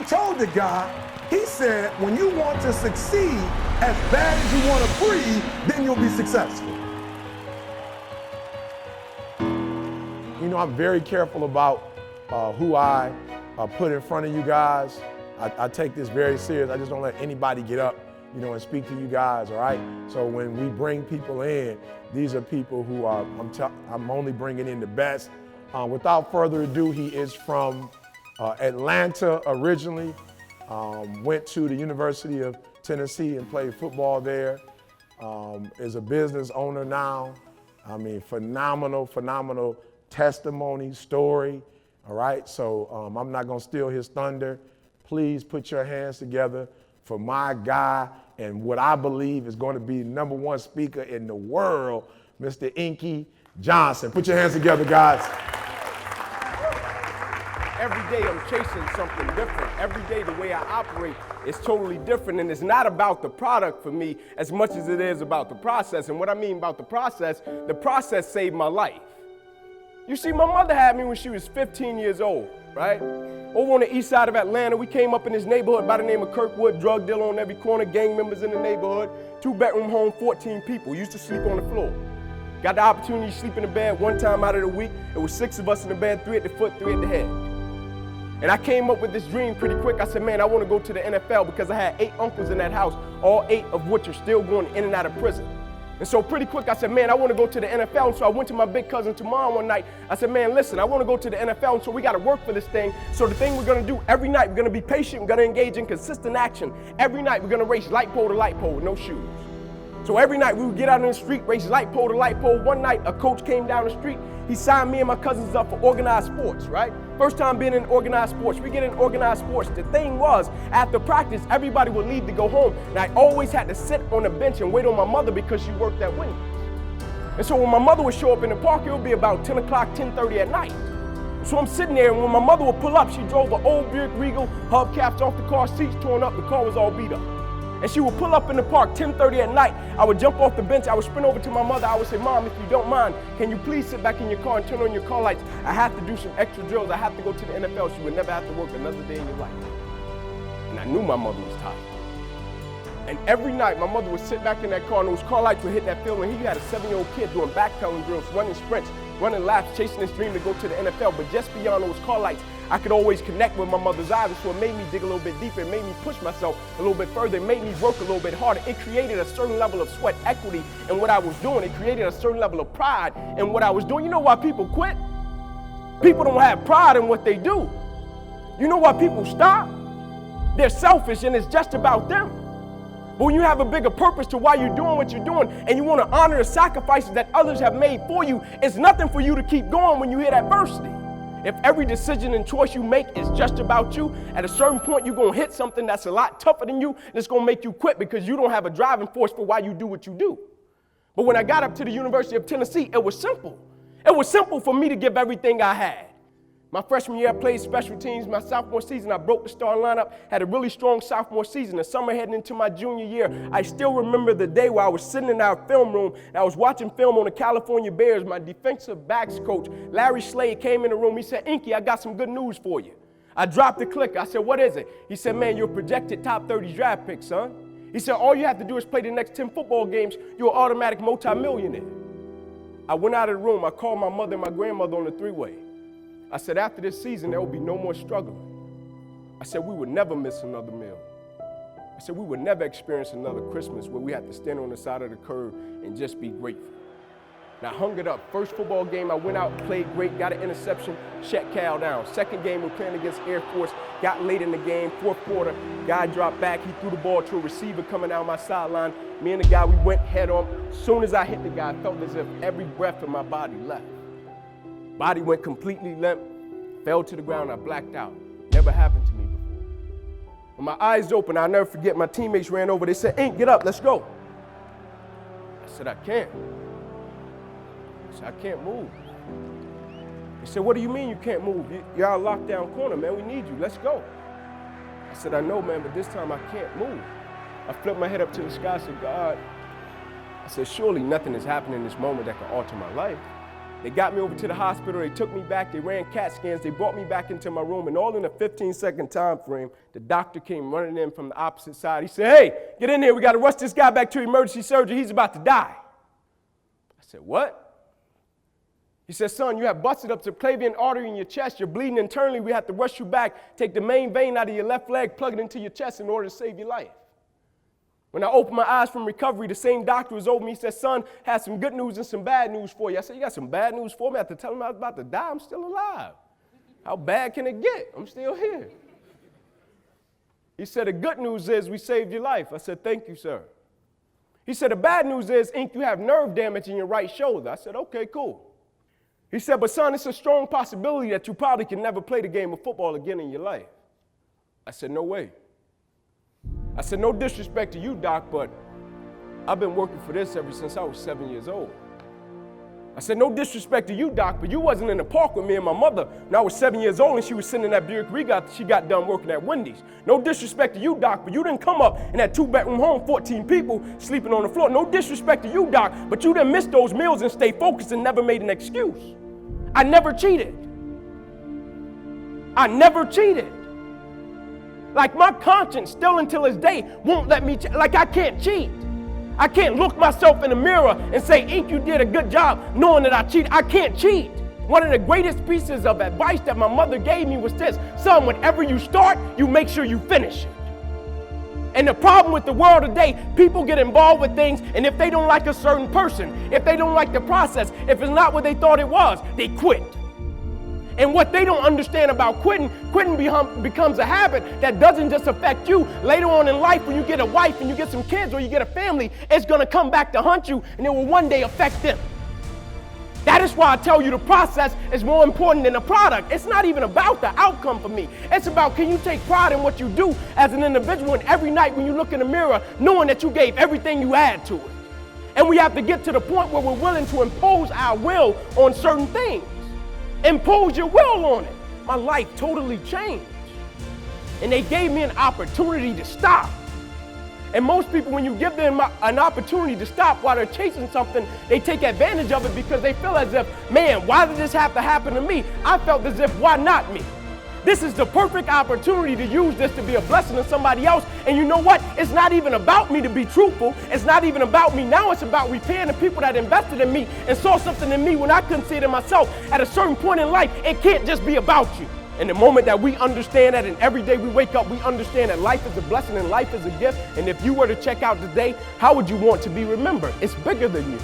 told the guy, he said, when you want to succeed as bad as you want to breathe, then you'll be successful. You know, I'm very careful about who I put in front of you guys. I take this very serious. I just don't let anybody get up, you know, and speak to you guys, all right? So when we bring people in, these are people who are, I'm only bringing in the best. Without further ado, he is from Atlanta originally, went to the University of Tennessee and played football there, is a business owner now. I mean, phenomenal testimony, story, all right? So I'm not gonna steal his thunder. Please put your hands together for my guy and what I believe is gonna be #1 speaker in the world, Mr. Inky Johnson. Put your hands together, guys. Every day I'm chasing something different. Every day the way I operate is totally different, and it's not about the product for me as much as it is about the process. And what I mean about the process saved my life. You see, my mother had me when she was 15 years old, right? Over on the east side of Atlanta, we came up in this neighborhood by the name of Kirkwood, drug dealer on every corner, gang members in the neighborhood, 2-bedroom home, 14 people, used to sleep on the floor. Got the opportunity to sleep in the bed one time out of the week. It was 6 of us in the bed, 3 at the foot, 3 at the head. And I came up with this dream pretty quick. I said, man, I want to go to the NFL because I had 8 uncles in that house, all 8 of which are still going in and out of prison. And so pretty quick, I said, man, I want to go to the NFL. And so I went to my big cousin Tamar one night. I said, man, listen, I want to go to the NFL. And so we got to work for this thing. So the thing we're going to do every night, we're going to be patient. We're going to engage in consistent action. Every night, we're going to race light pole to light pole with no shoes. So every night, we would get out in the street, race light pole to light pole. One night, a coach came down the street. He signed me and my cousins up for organized sports, right? First time being in organized sports. We get in organized sports. The thing was, after practice, everybody would leave to go home. And I always had to sit on the bench and wait on my mother because she worked at Wendy's. And so when my mother would show up in the park, it would be about 10 o'clock, 10:30 at night. So I'm sitting there, and when my mother would pull up, she drove an old Buick Regal, hubcaps off the car, seats torn up, the car was all beat up. And she would pull up in the park 10:30 at night. I would jump off the bench. I would sprint over to my mother. I would say, Mom, if you don't mind, can you please sit back in your car and turn on your car lights? I have to do some extra drills. I have to go to the NFL. So you would never have to work another day in your life. And I knew my mother was tired. And every night, my mother would sit back in that car, and those car lights would hit that field. And he had a 7-year-old kid doing backpedaling drills, running sprints, running laps, chasing his dream to go to the NFL. But just beyond those car lights, I could always connect with my mother's eyes, and so it made me dig a little bit deeper. It made me push myself a little bit further. It made me work a little bit harder. It created a certain level of sweat equity in what I was doing. It created a certain level of pride in what I was doing. You know why people quit? People don't have pride in what they do. You know why people stop? They're selfish, and it's just about them. But when you have a bigger purpose to why you're doing what you're doing, and you want to honor the sacrifices that others have made for you, it's nothing for you to keep going when you hit adversity. If every decision and choice you make is just about you, at a certain point you're going to hit something that's a lot tougher than you, and it's going to make you quit because you don't have a driving force for why you do what you do. But when I got up to the University of Tennessee, it was simple. It was simple for me to give everything I had. My freshman year, I played special teams. My sophomore season, I broke the starting lineup, had a really strong sophomore season. The summer heading into my junior year, I still remember the day where I was sitting in our film room, and I was watching film on the California Bears. My defensive backs coach, Larry Slade, came in the room. He said, Inky, I got some good news for you. I dropped the clicker. I said, what is it? He said, man, you're a projected top 30 draft pick, son. He said, all you have to do is play the next 10 football games. You're an automatic multimillionaire. I went out of the room. I called my mother and my grandmother on the three-way. I said, after this season, there will be no more struggling. I said, we would never miss another meal. I said, we would never experience another Christmas where we had to stand on the side of the curb and just be grateful. And I hung it up. First football game, I went out, played great, got an interception, shut Cal down. Second game, we're playing against Air Force, got late in the game, fourth quarter, guy dropped back, he threw the ball to a receiver coming down my sideline. Me and the guy, we went head on. As soon as I hit the guy, I felt as if every breath in my body left. Body went completely limp, fell to the ground, I blacked out. Never happened to me before. When my eyes opened, I'll never forget, my teammates ran over, they said, Ink, get up, let's go. I said, I can't. I said, I can't move. They said, what do you mean you can't move? You're out lockdown corner, man, we need you, let's go. I said, I know, man, but this time I can't move. I flipped my head up to the sky, I said, God, I said, surely nothing is happening in this moment that can alter my life. They got me over to the hospital, they took me back, they ran CAT scans, they brought me back into my room, and all in a 15-second time frame, the doctor came running in from the opposite side. He said, hey, get in here, we gotta rush this guy back to emergency surgery, he's about to die. I said, what? He said, son, you have busted up the subclavian artery in your chest, you're bleeding internally, we have to rush you back, take the main vein out of your left leg, plug it into your chest in order to save your life. When I opened my eyes from recovery, the same doctor was over me. He said, son, has some good news and some bad news for you. I said, you got some bad news for me? I had to tell him I was about to die. I'm still alive. How bad can it get? I'm still here. He said, the good news is we saved your life. I said, thank you, sir. He said, the bad news is, Ink, you have nerve damage in your right shoulder. I said, okay, cool. He said, but son, it's a strong possibility that you probably can never play the game of football again in your life. I said, no way. I said, no disrespect to you, doc, but I've been working for this ever since I was 7 years old. I said, no disrespect to you, doc, but you wasn't in the park with me and my mother when I was 7 years old and she was sitting in that Buick Regal. She got done working at Wendy's. No disrespect to you, doc, but you didn't come up in that 2-bedroom home, 14 people sleeping on the floor. No disrespect to you, doc, but you didn't miss those meals and stay focused and never made an excuse. I never cheated. I never cheated. Like my conscience still until this day won't let me, like I can't cheat. I can't look myself in the mirror and say, Ink, you did a good job knowing that I cheated. I can't cheat. One of the greatest pieces of advice that my mother gave me was this: son, whenever you start, you make sure you finish it. And the problem with the world today, people get involved with things, and if they don't like a certain person, if they don't like the process, if it's not what they thought it was, they quit. And what they don't understand about quitting becomes a habit that doesn't just affect you. Later on in life, when you get a wife and you get some kids or you get a family, it's going to come back to haunt you, and it will one day affect them. That is why I tell you the process is more important than the product. It's not even about the outcome for me. It's about, can you take pride in what you do as an individual, and every night when you look in the mirror, knowing that you gave everything you had to it. And we have to get to the point where we're willing to impose our will on certain things. Impose your will on it. My life totally changed. And they gave me an opportunity to stop. And most people, when you give them an opportunity to stop while they're chasing something, they take advantage of it because they feel as if, man, why did this have to happen to me? I felt as if, why not me? This is the perfect opportunity to use this to be a blessing to somebody else. And you know what? It's not even about me, to be truthful. It's not even about me. Now it's about repaying the people that invested in me and saw something in me when I couldn't see it in myself. At a certain point in life, it can't just be about you. And the moment that we understand that, and every day we wake up, we understand that life is a blessing and life is a gift. And if you were to check out today, how would you want to be remembered? It's bigger than you.